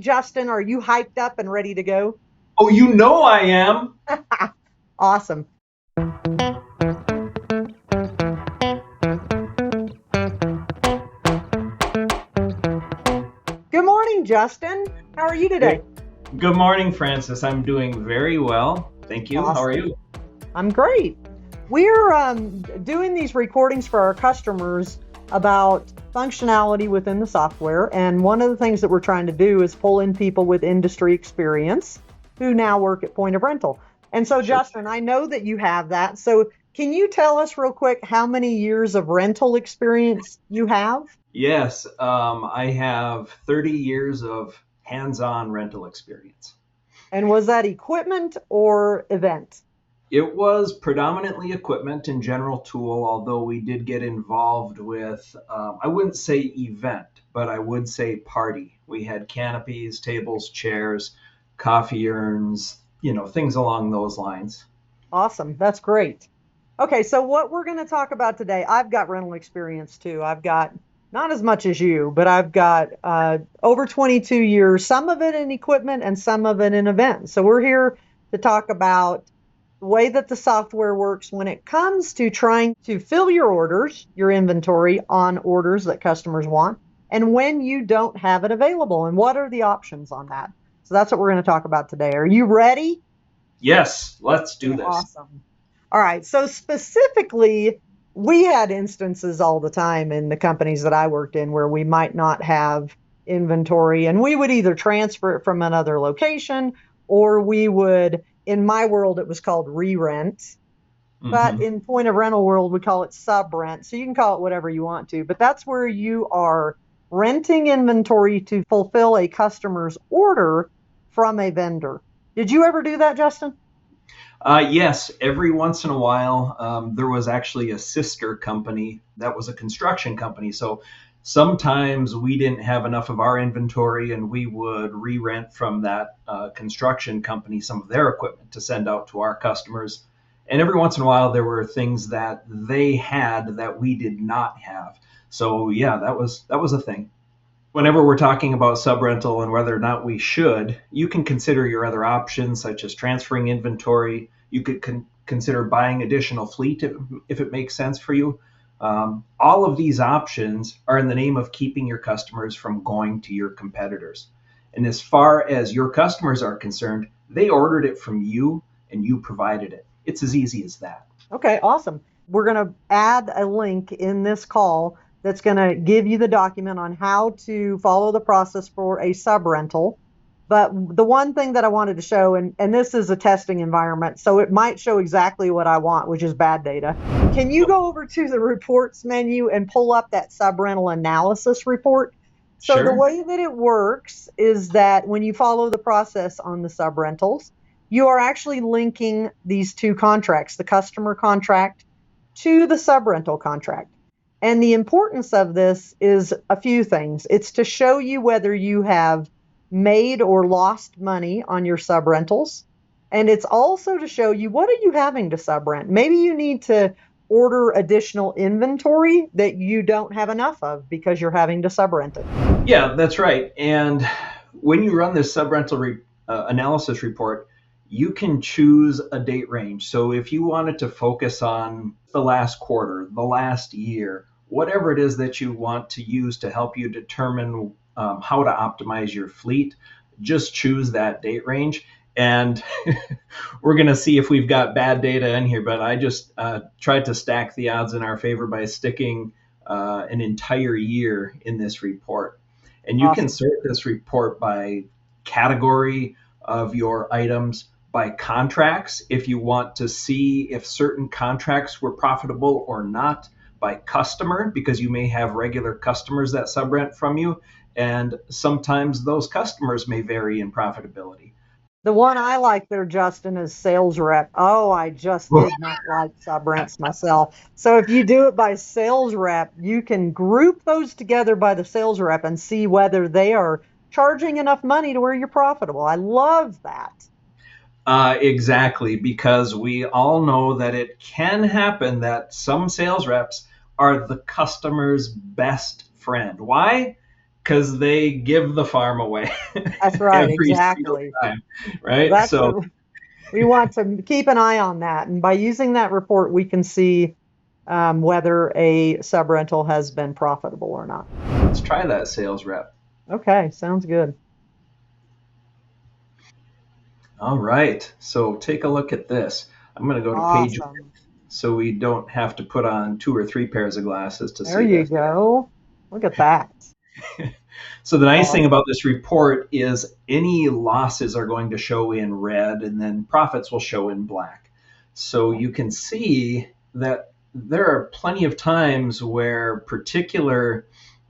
Justin, are you hyped up and ready to go? Oh, you know I am. Awesome. Good morning, Justin. How are you today? Hey, good morning, Francis. I'm doing very well. Thank you. How are Awesome. you? I'm great. We're doing these recordings for our customers about functionality within the software. And one of the things that we're trying to do is pull in people with industry experience who now work at point of rental. And so, Sure. Justin, I know that you have that. So, can you tell us real quick how many years of rental experience you have? Yes, I have 30 years of hands-on rental experience. And was that equipment or event? It was predominantly equipment and general tool, although we did get involved with, I wouldn't say event, but I would say party. We had canopies, tables, chairs, coffee urns, things along those lines. Awesome. That's great. Okay, so what we're going to talk about today, I've got rental experience too. I've got not as much as you, but I've got over 22 years, some of it in equipment and some of it in events. So we're here to talk about the way that the software works when it comes to trying to fill your orders, your inventory on orders that customers want, and when you don't have it available, and what are the options on that. So that's what we're going to talk about today. Are you ready? Yes, let's do this. Awesome. All right. So specifically, we had instances all the time in the companies that I worked in where we might not have inventory and we would either transfer it from another location or we would, in my world, it was called re-rent. But Hmm. in point of rental world, we call it subrent. So you can call it whatever you want to, but that's where you are renting inventory to fulfill a customer's order from a vendor. Did you ever do that, Justin? Yes, every once in a while, there was actually a sister company that was a construction company. So sometimes we didn't have enough of our inventory and we would re rent from that construction company some of their equipment to send out to our customers. And every once in a while, there were things that they had that we did not have. So yeah, that was a thing. Whenever we're talking about subrental and whether or not we should, you can consider your other options, such as transferring inventory. You could consider buying additional fleet if it makes sense for you. All of these options are in the name of keeping your customers from going to your competitors. And as far as your customers are concerned, they ordered it from you and you provided it. It's as easy as that. Okay, awesome. We're going to add a link in this call that's going to give you the document on how to follow the process for a subrental. But the one thing that I wanted to show, and this is a testing environment, so it might show exactly what I want, which is bad data. Can you go over to the reports menu and pull up that subrental analysis report? So the Sure. way that it works is that when you follow the process on the subrentals, you are actually linking these two contracts, the customer contract to the subrental contract. And the importance of this is a few things. It's to show you whether you have made or lost money on your subrentals. And it's also to show you what are you having to subrent. Maybe you need to order additional inventory that you don't have enough of because you're having to subrent it. Yeah, that's right. And when you run this analysis report, you can choose a date range. So if you wanted to focus on the last quarter, the last year, whatever it is that you want to use to help you determine how to optimize your fleet, just choose that date range. And we're going to see if we've got bad data in here, but I just tried to stack the odds in our favor by sticking an entire year in this report. And you can Awesome. sort this report by category of your items, by contracts, if you want to see if certain contracts were profitable or not, by customer, because you may have regular customers that subrent from you, and sometimes those customers may vary in profitability. The one I like there, Justin, is sales rep. Oh, I just did not like subrents myself. So if you do it by sales rep, you can group those together by the sales rep and see whether they are charging enough money to where you're profitable. I love that. Exactly, because we all know that it can happen that some sales reps are the customer's best friend. Why? because they give the farm away That's right, every single exactly. time, right? That's So what we want to keep an eye on that. And by using that report, we can see whether a subrental has been profitable or not. let's try that, sales rep. Okay, sounds good. All right, so take a look at this. I'm going to go to page Awesome. so we don't have to put on 2 or 3 pairs of glasses to There see you this. go. Look at that. So the nice thing Awesome. about this report is any losses are going to show in red and then profits will show in black. So you can see that there are plenty of times where particular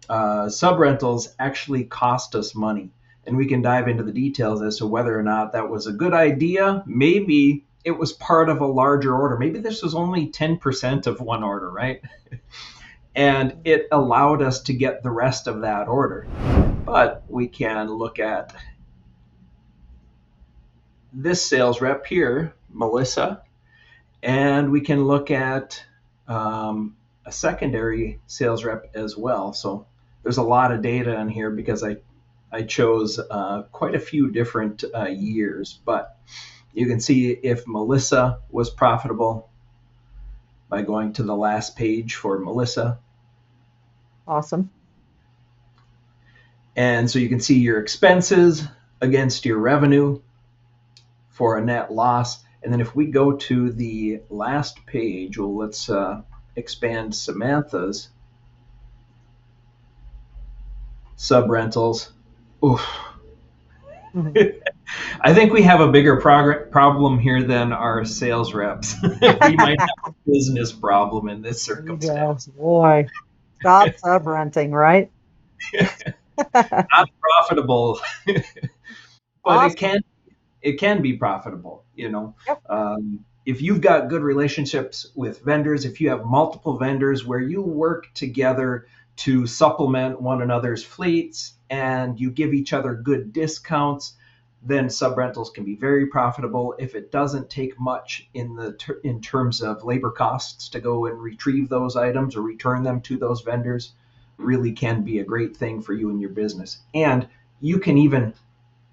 subrentals actually cost us money. And we can dive into the details as to whether or not that was a good idea. Maybe it was part of a larger order. Maybe this was only 10% of one order, right? And it allowed us to get the rest of that order. But we can look at this sales rep here, Melissa, and we can look at a secondary sales rep as well. So there's a lot of data in here because I chose quite a few different years, but you can see if Melissa was profitable by going to the last page for Melissa. Awesome. And so you can see your expenses against your revenue for a net loss. And then if we go to the last page, well, let's expand Samantha's subrentals. Oof. Mhm. I think we have a bigger problem here than our sales reps. We might have a business problem in this There you go. circumstance. Boy, stop subrenting, right? Not profitable, but Awesome. it can be profitable. Yep. If you've got good relationships with vendors, if you have multiple vendors where you work together to supplement one another's fleets and you give each other good discounts, then subrentals can be very profitable. If it doesn't take much in terms of labor costs to go and retrieve those items or return them to those vendors, really can be a great thing for you and your business. And you can even,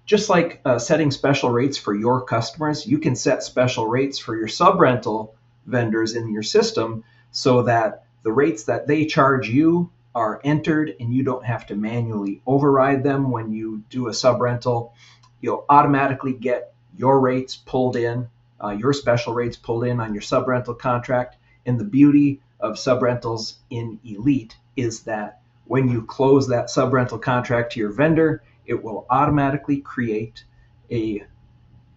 just like setting special rates for your customers, you can set special rates for your subrental vendors in your system so that the rates that they charge you are entered and you don't have to manually override them when you do a subrental. You'll automatically get your rates pulled in, your special rates pulled in on your subrental contract. And the beauty of subrentals in Elite is that when you close that subrental contract to your vendor, it will automatically create a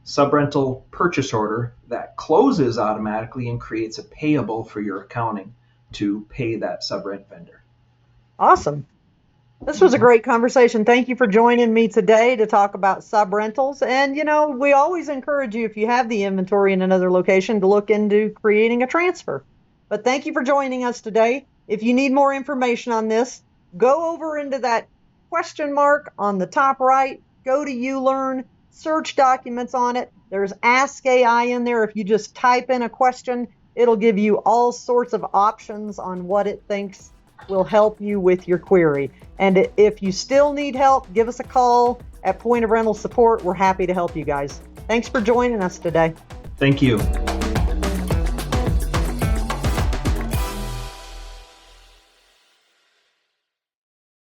subrental purchase order that closes automatically and creates a payable for your accounting to pay that subrent vendor. Awesome. This was a great conversation. Thank you for joining me today to talk about subrentals. And, we always encourage you, if you have the inventory in another location, to look into creating a transfer. But thank you for joining us today. If you need more information on this, go over into that question mark on the top right, go to ULearn, search documents on it. There's Ask AI in there. If you just type in a question, it'll give you all sorts of options on what it thinks will help you with your query. And if you still need help, give us a call at Point of Rental Support. We're happy to help you guys. Thanks for joining us today. Thank you.